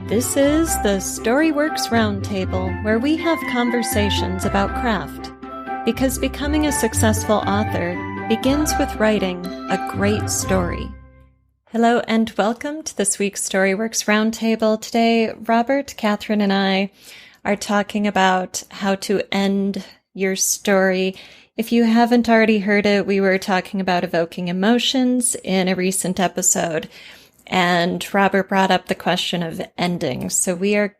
This is the Storyworks Roundtable, where we have conversations about craft. Because becoming a successful author begins with writing a great story. Hello and welcome to this week's Storyworks Roundtable. Today, Robert, Kathryn, and I are talking about how to end your story. If you haven't already heard it, we were talking about evoking emotions in a recent episode. And Robert brought up the question of endings. So we're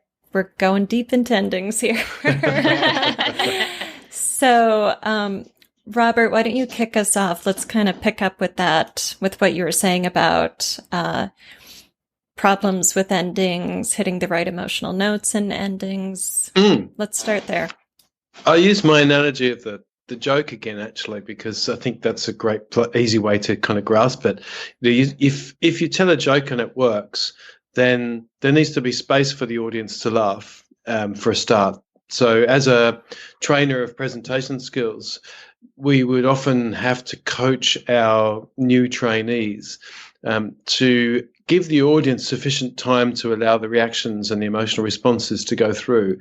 going deep into endings here. So, Robert, why don't you kick us off? Let's kind of pick up with that, with what you were saying about problems with endings, hitting the right emotional notes in endings. Let's start there. I'll use my analogy of the joke again, actually, because I think that's a great, easy way to kind of grasp it. If you tell a joke and it works, then there needs to be space for the audience to laugh for a start. So as a trainer of presentation skills, we would often have to coach our new trainees to give the audience sufficient time to allow the reactions and the emotional responses to go through,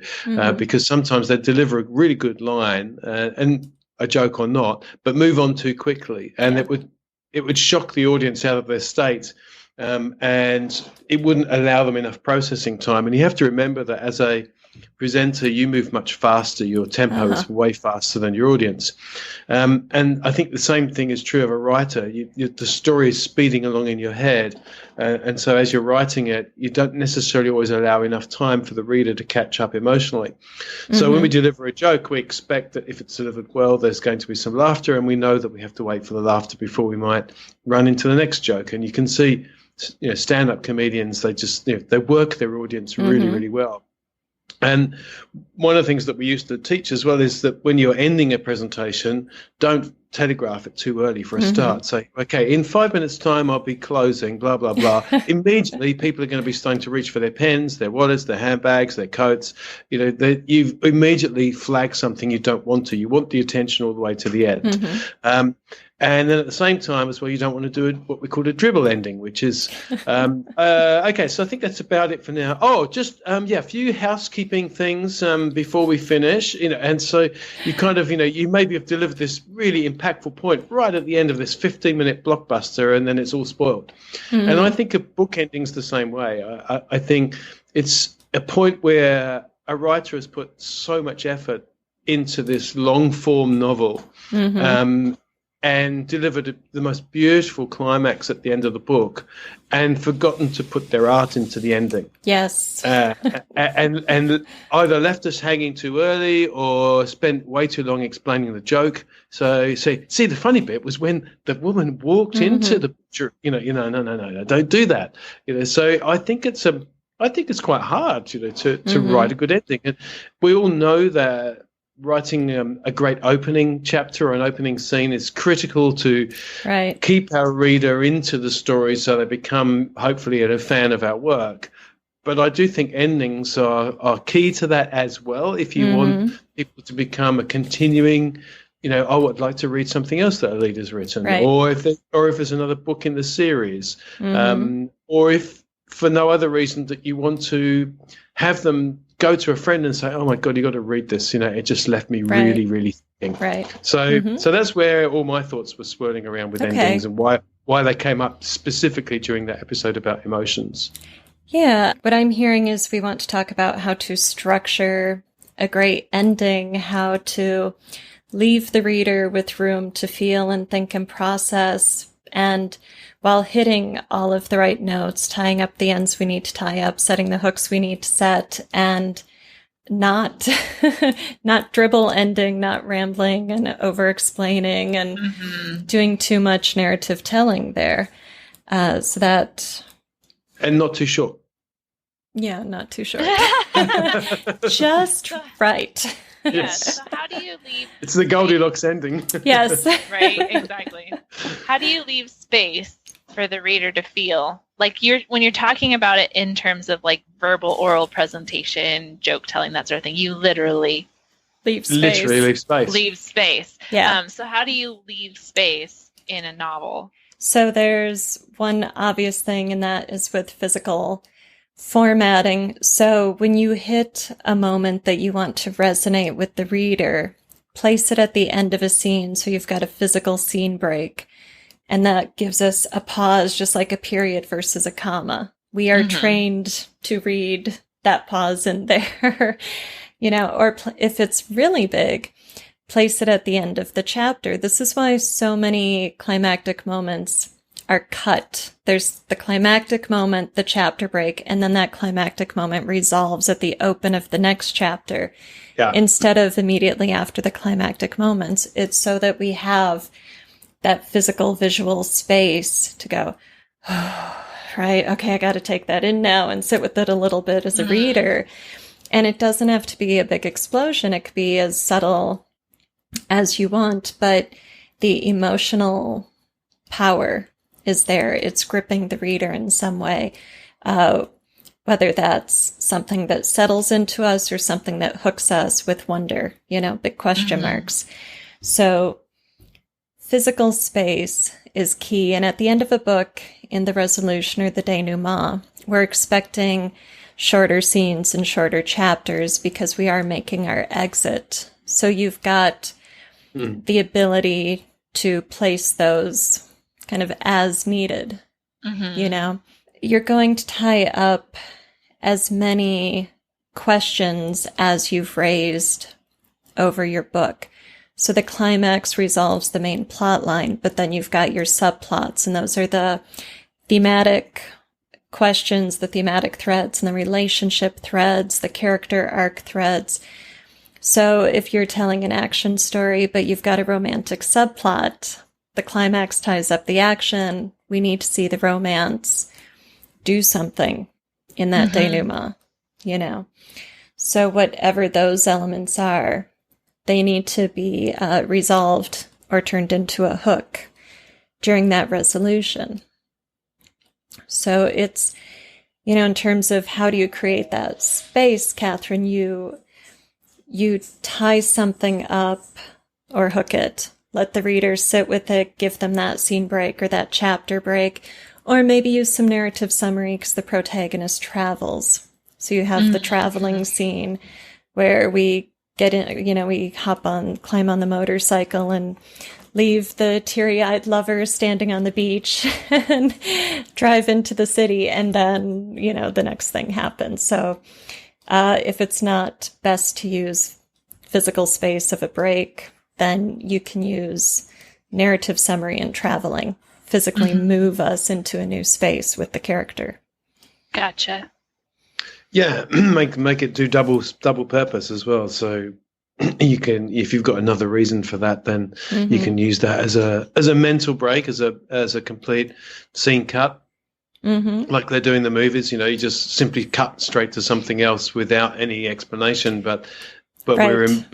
because sometimes they deliver a really good line and a joke or not, but move on too quickly, and it would shock the audience out of their state, and it wouldn't allow them enough processing time. And you have to remember that as a presenter, you move much faster. Your tempo is way faster than your audience. And I think the same thing is true of a writer. The story is speeding along in your head. And so as you're writing it, you don't necessarily always allow enough time for the reader to catch up emotionally. So when we deliver a joke, we expect that if it's delivered well, there's going to be some laughter, and we know that we have to wait for the laughter before we might run into the next joke. And you can see, stand-up comedians, they just, they work their audience really, really well. And one of the things that we used to teach as well is that when you're ending a presentation, don't telegraph it too early for a start. Say, okay, in 5 minutes' time, I'll be closing, blah, blah, blah. Immediately, people are going to be starting to reach for their pens, their wallets, their handbags, their coats. You've immediately flagged something you don't want to. You want the attention all the way to the end. And then at the same time as well, you don't want to do what we call a dribble ending, which is, okay, so I think that's about it for now. Oh, just, a few housekeeping things before we finish, and so you kind of, you maybe have delivered this really impactful point right at the end of this 15-minute blockbuster, and then it's all spoiled. And I think a book ending's the same way. I think it's a point where a writer has put so much effort into this long-form novel, and delivered the most beautiful climax at the end of the book, and forgotten to put their art into the ending. Yes. And either left us hanging too early or spent way too long explaining the joke. So see, the funny bit was when the woman walked into the picture, no, don't do that. So I think it's quite hard, to write a good ending. And we all know that writing a great opening chapter or an opening scene is critical to keep our reader into the story so they become, hopefully, a fan of our work. But I do think endings are key to that as well. If you want people to become a continuing, I'd like to read something else that Alida's written, or if there's another book in the series, or if for no other reason that you want to have them go to a friend and say, oh, my God, you got to read this. It just left me really, really thinking. So that's where all my thoughts were swirling around with endings and why they came up specifically during that episode about emotions. Yeah. What I'm hearing is we want to talk about how to structure a great ending, how to leave the reader with room to feel and think and process, and while hitting all of the right notes, tying up the ends we need to tie up, setting the hooks we need to set, and not dribble ending, not rambling and over-explaining and doing too much narrative telling there. So that... And not too short. Yeah, not too short. Just right. Yes. So how do you leave... It's the Goldilocks ending. Yes. Right, exactly. How do you leave space for the reader to feel? Like when you're talking about it in terms of like verbal, oral presentation, joke telling, that sort of thing, you literally leave space. Literally leave space. Leave space. Yeah. So how do you leave space in a novel? So there's one obvious thing, and that is with physical Formatting. So when you hit a moment that you want to resonate with the reader, place it at the end of a scene so you've got a physical scene break. And that gives us a pause, just like a period versus a comma. We are trained to read that pause in there, or if it's really big, place it at the end of the chapter. This is why so many climactic moments are cut. There's the climactic moment, the chapter break, and then that climactic moment resolves at the open of the next chapter. Yeah. Instead of immediately after the climactic moments. It's so that we have that physical visual space to go, oh, right, okay, I got to take that in now and sit with it a little bit as a reader. And it doesn't have to be a big explosion. It could be as subtle as you want, but the emotional power is there. It's gripping the reader in some way, whether that's something that settles into us or something that hooks us with wonder, big question marks. So physical space is key. And at the end of a book, in the resolution or the denouement, we're expecting shorter scenes and shorter chapters because we are making our exit. So you've got the ability to place those kind of as needed. You're going to tie up as many questions as you've raised over your book. So the climax resolves the main plot line, but then you've got your subplots, and those are the thematic questions, the thematic threads, and the relationship threads, the character arc threads. So if you're telling an action story, but you've got a romantic subplot, the climax ties up the action. We need to see the romance do something in that denouement, So whatever those elements are, they need to be resolved or turned into a hook during that resolution. So it's, in terms of how do you create that space, Kathryn, you tie something up or hook it. Let the reader sit with it, give them that scene break or that chapter break, or maybe use some narrative summary because the protagonist travels. So you have the traveling scene where we get in, we climb on the motorcycle and leave the teary-eyed lover standing on the beach and drive into the city. And then, the next thing happens. So if it's not best to use physical space of a break, then you can use narrative summary and traveling, physically move us into a new space with the character. Gotcha. Yeah, make it do double purpose as well. So you can, if you've got another reason for that, then you can use that as a mental break, as a complete scene cut, like they do in the movies. You just simply cut straight to something else without any explanation, but right.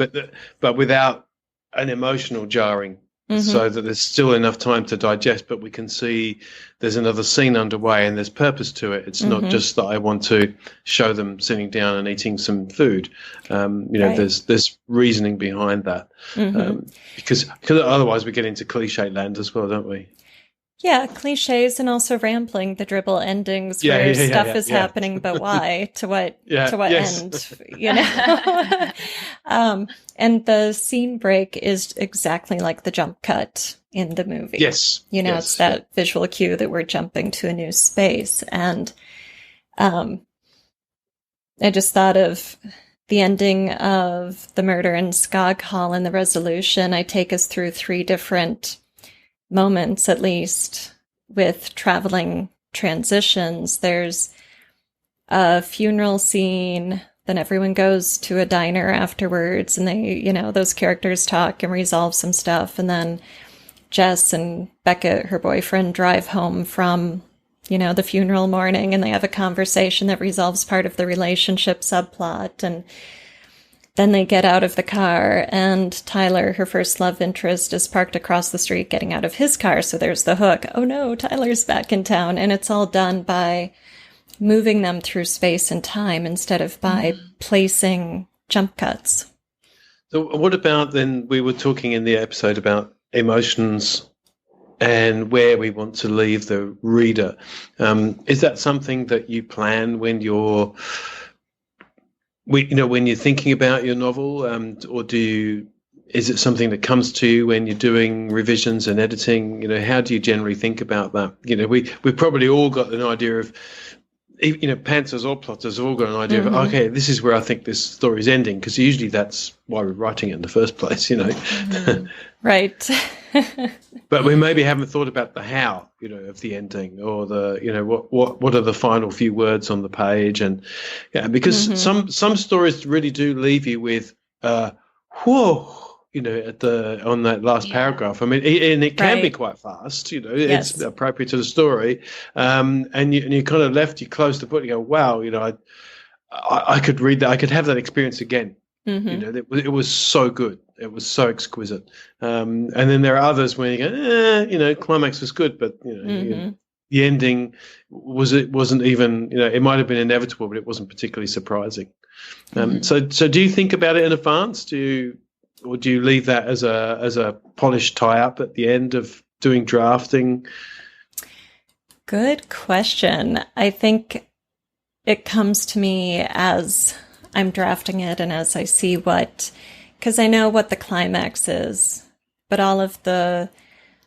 but without an emotional jarring. So that there's still enough time to digest, but we can see there's another scene underway and there's purpose to it. It's not just that I want to show them sitting down and eating some food. Right. There's reasoning behind that, because otherwise we get into cliche land as well, don't we? Yeah, cliches and also rambling, the dribble endings where stuff is happening, but why? To what end? And the scene break is exactly like the jump cut in the movie. Yes. It's that visual cue that we're jumping to a new space. And I just thought of the ending of the murder in Skog Hall and the resolution. I take us through 3 different moments, at least, with traveling transitions. There's a funeral scene, then everyone goes to a diner afterwards, and they, those characters talk and resolve some stuff, and then Jess and Beckett, her boyfriend, drive home from, the funeral morning, and they have a conversation that resolves part of the relationship subplot, and then they get out of the car, and Tyler, her first love interest, is parked across the street getting out of his car. So there's the hook. Oh no, Tyler's back in town. And it's all done by moving them through space and time instead of by placing jump cuts. So what about then, we were talking in the episode about emotions and where we want to leave the reader. Is that something that you plan when you're thinking about your novel, or is it something that comes to you when you're doing revisions and editing? How do you generally think about that? We've probably all got an idea of, pantsers or plotters have all got an idea of, okay, this is where I think this story is ending, because usually that's why we're writing it in the first place, Right. But we maybe haven't thought about the how, of the ending, or the, what are the final few words on the page, and because some stories really do leave you with, whoa. On that last paragraph. I mean, and it can be quite fast. It's appropriate to the story, and you kind of left. You close the book. And you go, wow. I could read that. I could have that experience again. It was so good. It was so exquisite. And then there are others where you go, climax was good, but the ending wasn't even. It might have been inevitable, but it wasn't particularly surprising. So do you think about it in advance? Or do you leave that as a polished tie-up at the end of doing drafting? Good question. I think it comes to me as I'm drafting it and as I see because I know what the climax is, but all of the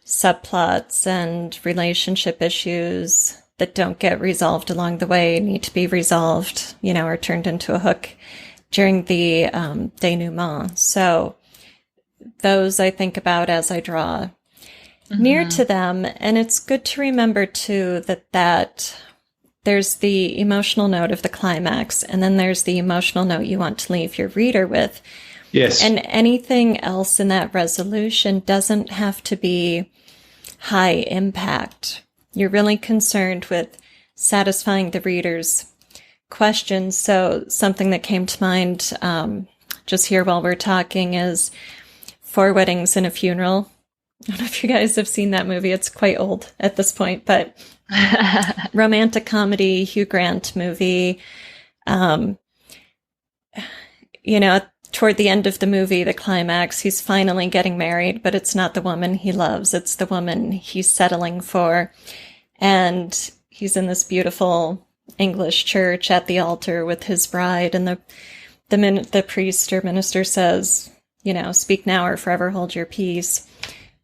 subplots and relationship issues that don't get resolved along the way need to be resolved, or turned into a hook during the denouement. So those I think about as I draw near to them. And it's good to remember, too, that there's the emotional note of the climax, and then there's the emotional note you want to leave your reader with. Yes. And anything else in that resolution doesn't have to be high impact. You're really concerned with satisfying the reader's questions. So something that came to mind just here while we're talking is 4 Weddings and a Funeral. I don't know if you guys have seen that movie. It's quite old at this point, but romantic comedy, Hugh Grant movie. Toward the end of the movie, the climax, he's finally getting married, but it's not the woman he loves. It's the woman he's settling for. And he's in this beautiful English church at the altar with his bride, and the priest or minister says, speak now or forever hold your peace.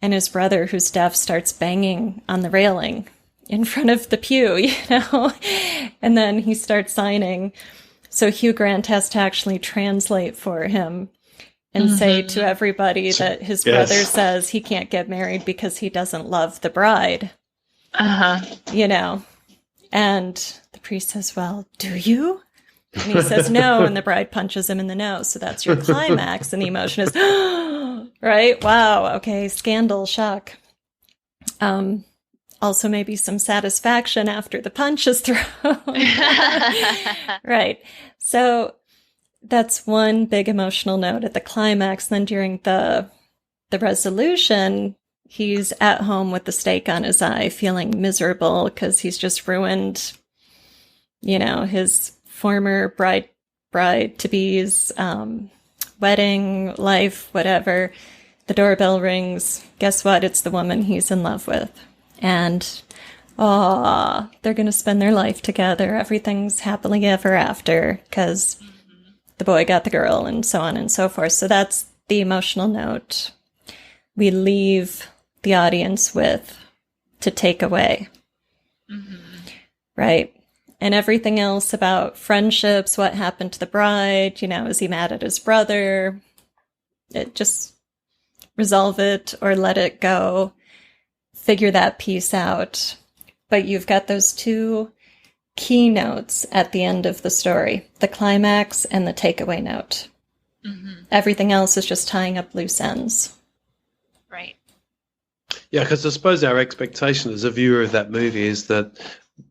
And his brother, who's deaf, starts banging on the railing in front of the pew, and then he starts signing. So Hugh Grant has to actually translate for him and say to everybody that his brother says he can't get married because he doesn't love the bride. And the priest says, well, do you? And he says no, and the bride punches him in the nose. So that's your climax, and the emotion is, right? Wow, okay, scandal, shock. Also maybe some satisfaction after the punch is thrown. Right. So that's one big emotional note at the climax. Then during the resolution, he's at home with the stake on his eye, feeling miserable because he's just ruined, his former bride-to-be's wedding, life, whatever. The doorbell rings. Guess what? It's the woman he's in love with. And, they're going to spend their life together. Everything's happily ever after because the boy got the girl, and so on and so forth. So that's the emotional note we leave the audience with to take away. Right? And everything else about friendships, what happened to the bride, is he mad at his brother? Just resolve it or let it go. Figure that piece out. But you've got those 2 key notes at the end of the story, the climax and the takeaway note. Everything else is just tying up loose ends. Right. Yeah, because I suppose our expectation as a viewer of that movie is that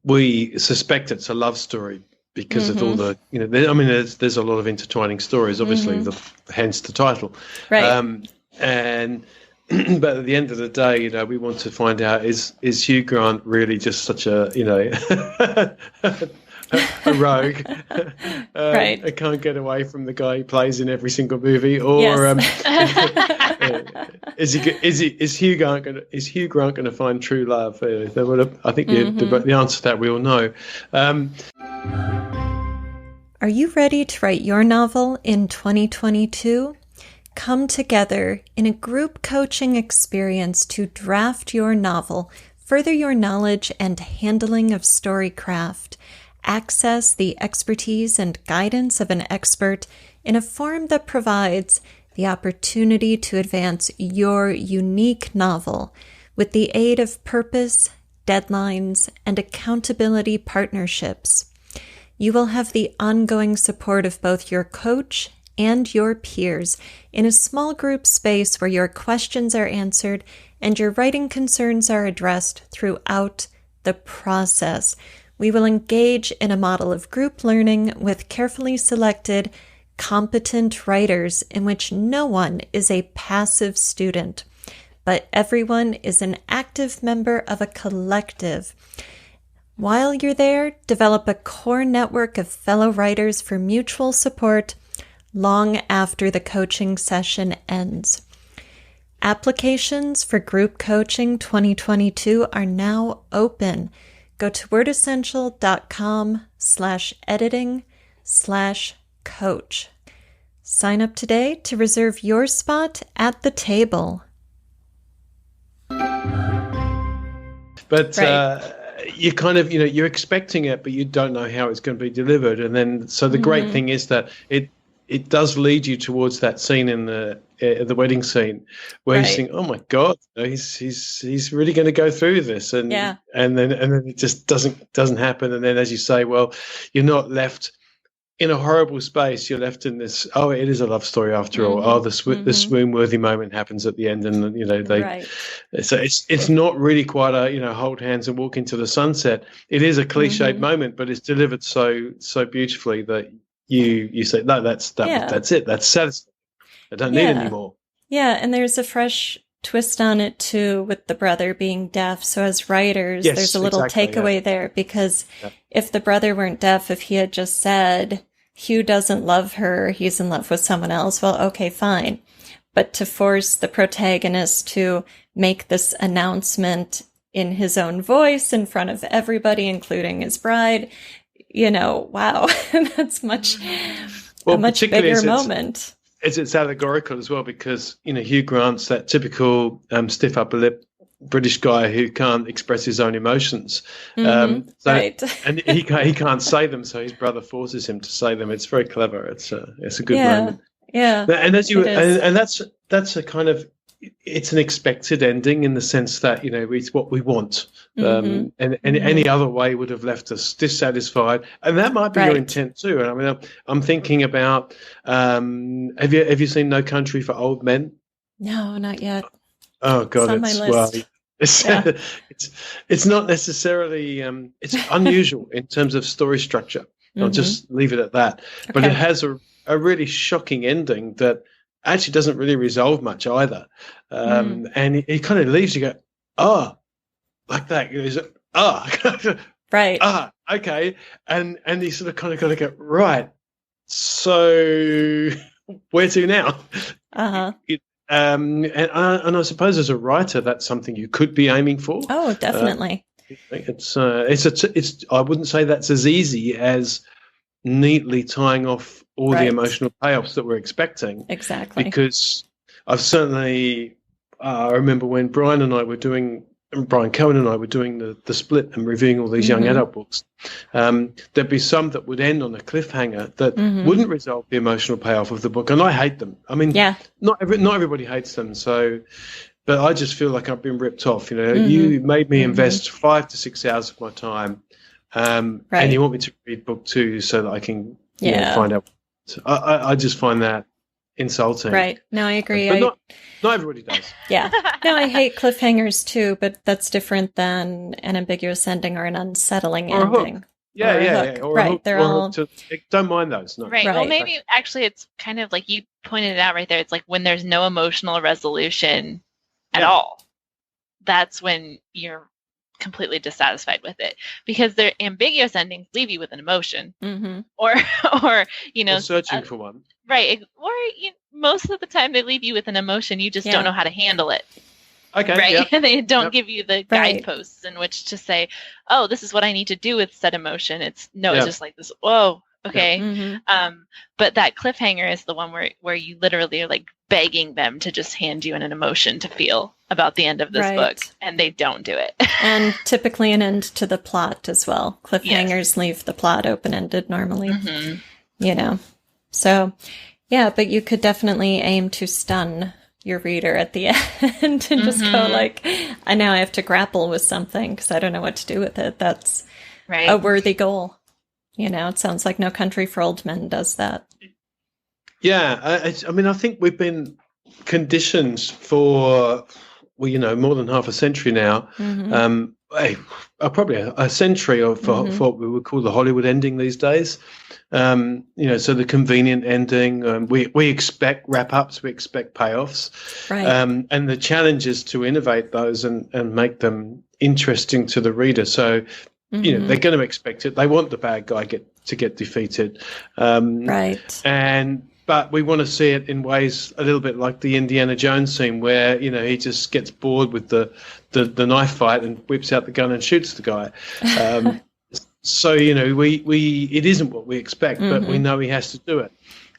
we suspect it's a love story because of all the, there's a lot of intertwining stories, obviously, hence the title. Right. But at the end of the day, we want to find out, is Hugh Grant really just such a, a rogue. Right. I can't get away from the guy who plays in every single movie. Or Yes. is Hugh Grant going to find true love? I think the answer to that we all know. Are you ready to write your novel in 2022? Come together in a group coaching experience to draft your novel, further your knowledge and handling of storycraft. Access the expertise and guidance of an expert in a form that provides the opportunity to advance your unique novel with the aid of purpose, deadlines, and accountability partnerships. You will have the ongoing support of both your coach and your peers in a small group space where your questions are answered and your writing concerns are addressed throughout the process. We will engage in a model of group learning with carefully selected, competent writers in which no one is a passive student, but everyone is an active member of a collective. While you're there, develop a core network of fellow writers for mutual support long after the coaching session ends. Applications for Group Coaching 2022 are now open. Go to wordessential.com/editing/coach. Sign up today to reserve your spot at the table. But Right. you kind of, you're expecting it, but you don't know how it's going to be delivered. And then, so the great thing is that it does lead you towards that scene in the wedding scene where you think, oh my God, he's really going to go through this. And and then it just doesn't happen. And then, as you say, well, you're not left in a horrible space. You're left in this, it is a love story after all. The swoon-worthy moment happens at the end, and so it's not really quite a hold hands and walk into the sunset. It is a cliched moment, but it's delivered so beautifully that you say, no, that's it. That's satisfying. I don't need any more. Yeah, and there's a fresh twist on it too with the brother being deaf. So as writers, there's a little takeaway there, because if the brother weren't deaf, if he had just said, Hugh doesn't love her, he's in love with someone else, well, okay, fine. But to force the protagonist to make this announcement in his own voice in front of everybody, including his bride, wow, that's a much bigger moment. It's allegorical as well, because Hugh Grant's that typical stiff upper lip British guy who can't express his own emotions, and he can't say them, so his brother forces him to say them. It's very clever. It's a good moment. Yeah, and that's a kind of, it's an expected ending in the sense that it's what we want, and any other way would have left us dissatisfied, and that might be your intent too. I mean, I'm thinking about have you seen No Country for Old Men? No, not yet. Oh God, it's on my list. It's not necessarily it's unusual in terms of story structure. I'll just leave it at that. Okay. But it has a really shocking ending that actually doesn't really resolve much either. And it kind of leaves you go, like that. Right. Okay. And you sort of kind of got to go, right. So where to now? And I suppose as a writer, that's something you could be aiming for. Oh, definitely. It's I wouldn't say that's as easy as neatly tying off all the emotional payoffs that we're expecting. Exactly. Because I've certainly, I remember when Brian Cohen and I were doing the split and reviewing all these young adult books, there'd be some that would end on a cliffhanger that wouldn't resolve the emotional payoff of the book, and I hate them. I mean, not everybody hates them, but I just feel like I've been ripped off. You made me invest 5 to 6 hours of my time, and you want me to read book 2 so that I can find out. I just find that insulting. Right. No, I agree. But not everybody does. Yeah. No, I hate cliffhangers too, but that's different than an ambiguous ending or an unsettling or ending. A hook. Yeah. Or a hook, they're or all... don't mind those. No. Right. Well, maybe actually it's kind of like you pointed it out right there. It's like when there's no emotional resolution at all. That's when you're completely dissatisfied with it, because their ambiguous endings leave you with an emotion, Mm-hmm. or or searching for one. Right. Or most of the time they leave you with an emotion. You just don't know how to handle it. Okay. Right. Yep. They don't give you the Right. guideposts in which to say, oh, this is what I need to do with said emotion. It's just like this. Whoa. Okay. Mm-hmm. But that cliffhanger is the one where you literally are like begging them to just hand you an emotion to feel about the end of this book, and they don't do it. And typically an end to the plot as well. Cliffhangers leave the plot open-ended normally. Mm-hmm. So, yeah, but you could definitely aim to stun your reader at the end and just go like, I now have to grapple with something because I don't know what to do with it. That's a worthy goal. It sounds like No Country for Old Men does that. Yeah, I mean, I think we've been conditioned for, more than half a century now. Probably a century for what we would call the Hollywood ending these days. So the convenient ending. We expect wrap-ups, we expect payoffs, right? And the challenge is to innovate those and make them interesting to the reader. So they're going to expect it. They want the bad guy to get defeated, right? But we want to see it in ways a little bit like the Indiana Jones scene where, he just gets bored with the knife fight and whips out the gun and shoots the guy. So, it isn't what we expect, but we know he has to do it.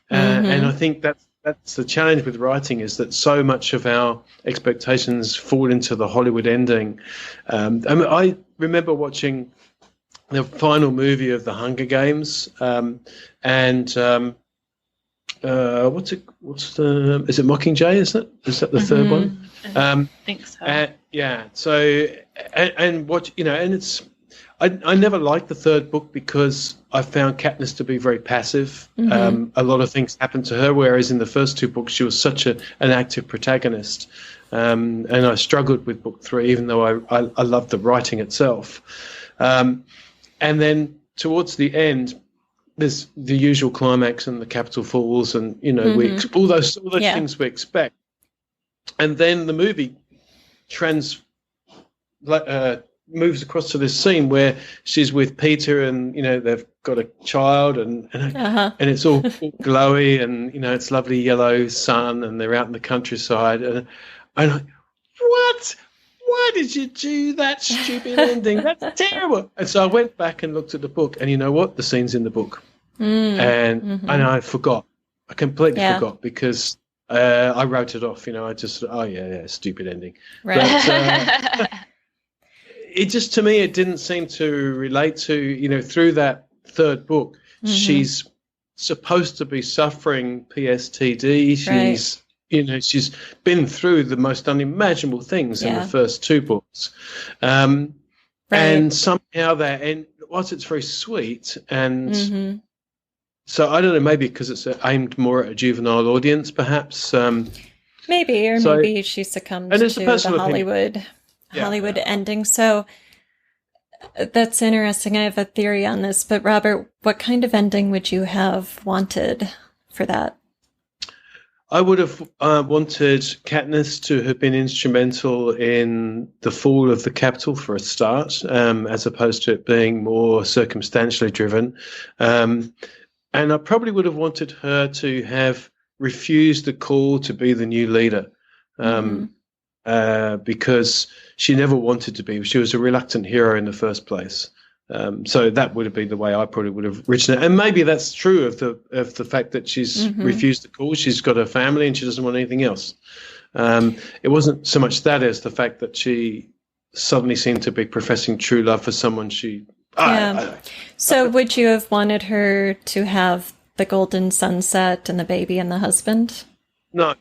And I think that's the challenge with writing, is that so much of our expectations fall into the Hollywood ending. I remember watching the final movie of the Hunger Games, is it Mockingjay? Is that the third one? I think so. Yeah. So and what and it's I never liked the third book because I found Katniss to be very passive. A lot of things happened to her, whereas in the first two books she was such an active protagonist. And I struggled with book 3, even though I loved the writing itself. And then towards the end, there's the usual climax and the Capitol falls, and all those things we expect. And then the movie moves across to this scene where she's with Peter, and they've got a child, and it's all glowy, and it's lovely yellow sun, and they're out in the countryside, and I'm what? Why did you do that stupid ending? That's terrible. And so I went back and looked at the book, and you know what? The scene's in the book. And I forgot. I completely forgot because I wrote it off. I just, stupid ending. Right. But, it just, to me, it didn't seem to relate to, through that third book, she's supposed to be suffering PSTD. She's, she's been through the most unimaginable things in the first two books. And somehow that end, whilst it's very sweet, and so I don't know, maybe because it's aimed more at a juvenile audience, perhaps. Maybe she succumbed to the Hollywood ending. So that's interesting. I have a theory on this, but Robert, what kind of ending would you have wanted for that? I would have wanted Katniss to have been instrumental in the fall of the Capitol for a start, as opposed to it being more circumstantially driven. And I probably would have wanted her to have refused the call to be the new leader, because she never wanted to be. She was a reluctant hero in the first place. So that would have been the way I probably would have written it. And maybe that's true of the fact that she's refused the call. She's got her family and she doesn't want anything else. It wasn't so much that as the fact that she suddenly seemed to be professing true love for someone she... So would you have wanted her to have the golden sunset and the baby and the husband? No,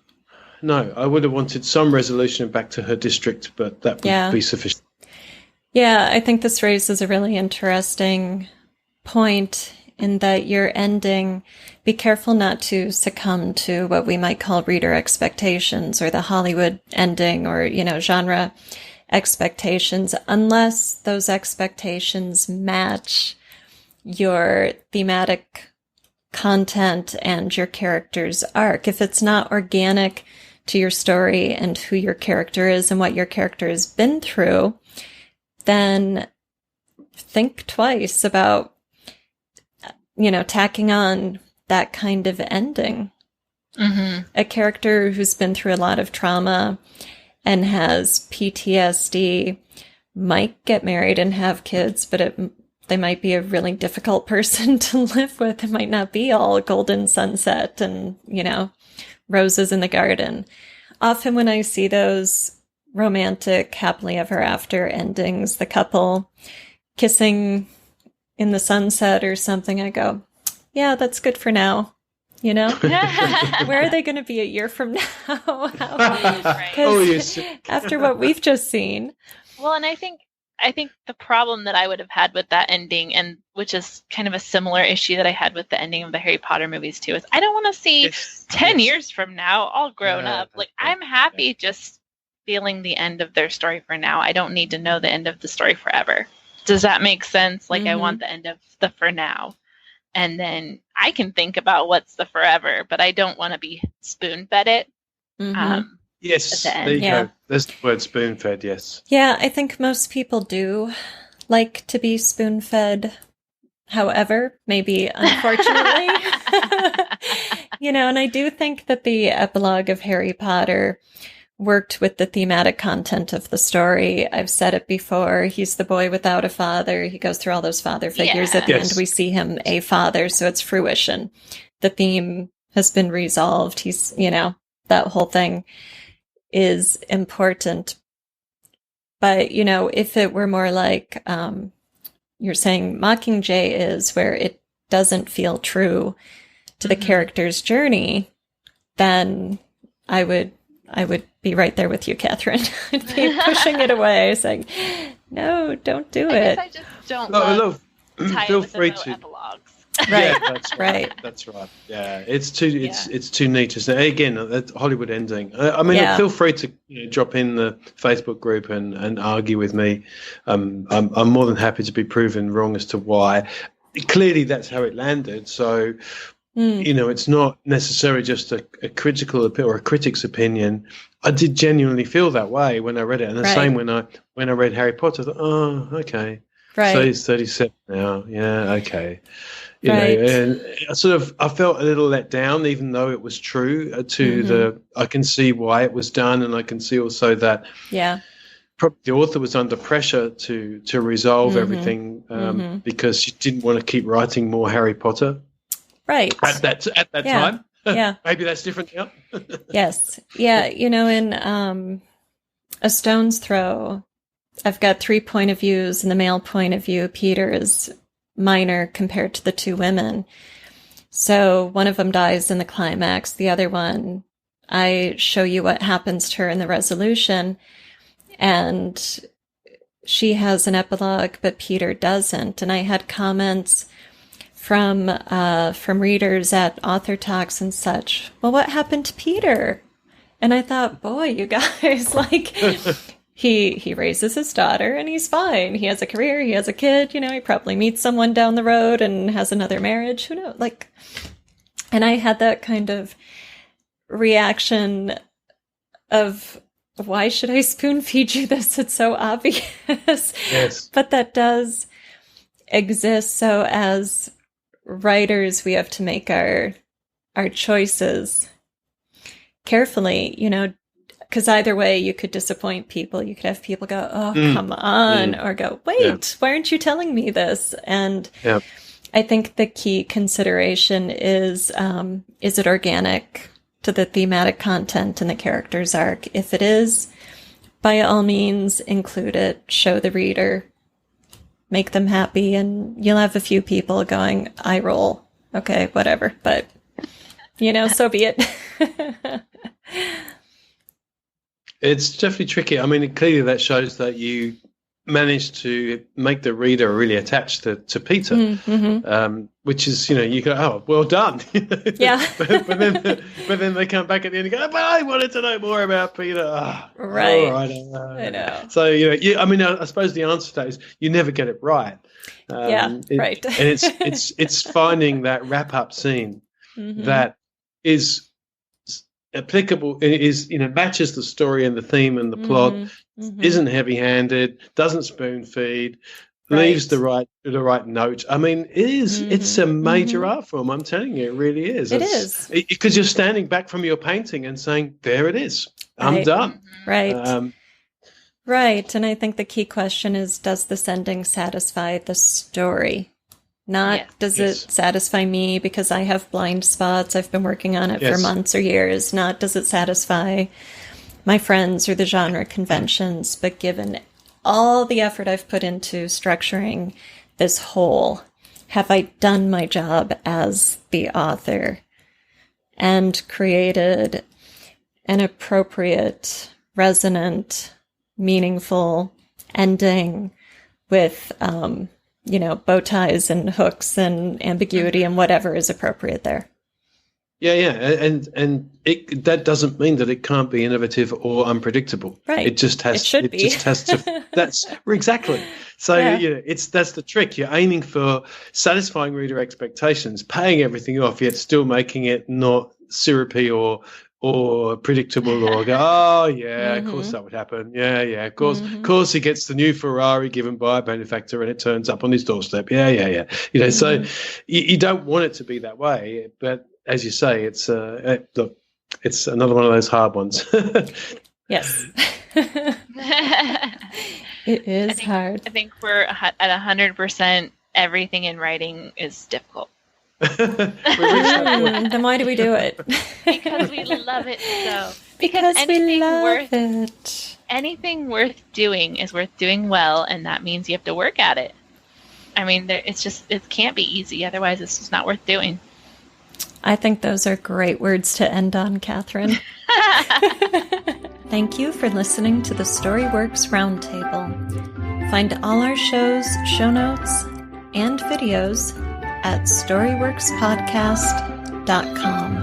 I would have wanted some resolution back to her district, but that would be sufficient. Yeah, I think this raises a really interesting point in that your ending, be careful not to succumb to what we might call reader expectations or the Hollywood ending or, genre expectations, unless those expectations match your thematic content and your character's arc. If it's not organic to your story and who your character is and what your character has been through, then think twice about, tacking on that kind of ending. Mm-hmm. A character who's been through a lot of trauma and has PTSD might get married and have kids, but they might be a really difficult person to live with. It might not be all golden sunset and, roses in the garden. Often when I see those romantic, happily ever after endings, the couple kissing in the sunset or something, I go, yeah, that's good for now. Where are they going to be a year from now? Because after what we've just seen. Well, and I think the problem that I would have had with that ending, and which is kind of a similar issue that I had with the ending of the Harry Potter movies too, is I don't want to see 10 years from now all grown up. Like, I'm happy just feeling the end of their story for now. I don't need to know the end of the story forever. Does that make sense? Like, I want the end of the for now. And then I can think about what's the forever, but I don't want to be spoon-fed it. Yes, there you go. There's the word spoon-fed, yes. Yeah, I think most people do like to be spoon-fed. However, maybe unfortunately. And I do think that the epilogue of Harry Potter worked with the thematic content of the story. I've said it before. He's the boy without a father. He goes through all those father figures. At the end, we see him a father, so it's fruition. The theme has been resolved. He's, that whole thing is important. But, if it were more like you're saying Mockingjay is, where it doesn't feel true to the character's journey, then I would be right there with you, Kathryn. I'd be pushing it away, saying, no, don't do it. I just don't love feel free to epilogues. Right. Yeah, that's right. That's right. Yeah, it's too neat. Again, that Hollywood ending. Feel free to drop in the Facebook group and argue with me. I'm more than happy to be proven wrong as to why. Clearly, that's how it landed. So, it's not necessarily just a critical or a critic's opinion. I did genuinely feel that way when I read it, and the same when I read Harry Potter. I thought, oh, okay, so he's 37 now. Yeah, okay. And I felt a little let down, even though it was true I can see why it was done, and I can see also that probably the author was under pressure to resolve everything because she didn't want to keep writing more Harry Potter. Right. At that time. Yeah. Maybe that's different now. Yes. Yeah. In A Stone's Throw, I've got 3 point of views, and the male point of view, Peter, is minor compared to the two women. So one of them dies in the climax. The other one, I show you what happens to her in the resolution, and she has an epilogue, but Peter doesn't. And I had comments from readers at Author Talks and such. Well, what happened to Peter? And I thought, boy, you guys, like, he raises his daughter and he's fine. He has a career. He has a kid. He probably meets someone down the road and has another marriage. Who knows? And I had that kind of reaction of, why should I spoon feed you this? It's so obvious. Yes. But that does exist. So as writers, we have to make our choices carefully, because either way you could disappoint people. You could have people go, oh, come on, or go, wait, why aren't you telling me this? And I think the key consideration is it organic to the thematic content and the character's arc? If it is, by all means, include it, show the reader, make them happy, and you'll have a few people going, eye roll. Okay, whatever. But, so be it. It's definitely tricky. Clearly that shows that you managed to make the reader really attached to Peter, which is, you go, oh, well done. Yeah. but then they come back at the end and go, but I wanted to know more about Peter. Right. All right. I know. So, I suppose the answer to that is you never get it right. Right. And it's finding that wrap-up scene that is applicable, is, matches the story and the theme and the plot, isn't heavy-handed, doesn't spoon feed, leaves the right note. I mean, it's a major art form. I'm telling you, it really is. It is. Because you're standing back from your painting and saying, there it is. I'm done. Right. Right. And I think the key question is, does this ending satisfy the story? Not does it satisfy me because I have blind spots, I've been working on it for months or years. Not does it satisfy my friends or the genre conventions, but given all the effort I've put into structuring this whole, have I done my job as the author and created an appropriate, resonant, meaningful ending with, bow ties and hooks and ambiguity and whatever is appropriate there. Yeah, and that doesn't mean that it can't be innovative or unpredictable. Right. It just has. It should be. Just has to. That's exactly. So that's the trick. You're aiming for satisfying reader expectations, paying everything off, yet still making it not syrupy or predictable, or go, of course that would happen. Yeah, of course he gets the new Ferrari given by a benefactor and it turns up on his doorstep. Yeah. So you don't want it to be that way, but as you say, it's it's another one of those hard ones. Yes. It is hard. I think we're at 100%. Everything in writing is difficult. Then why do we do it? Because we love it so. Because we love it. Anything worth doing is worth doing well, and that means you have to work at it. I mean, it can't be easy. Otherwise, it's just not worth doing. I think those are great words to end on, Kathryn. Thank you for listening to the StoryWorks Roundtable. Find all our shows, show notes, and videos at storyworkspodcast.com.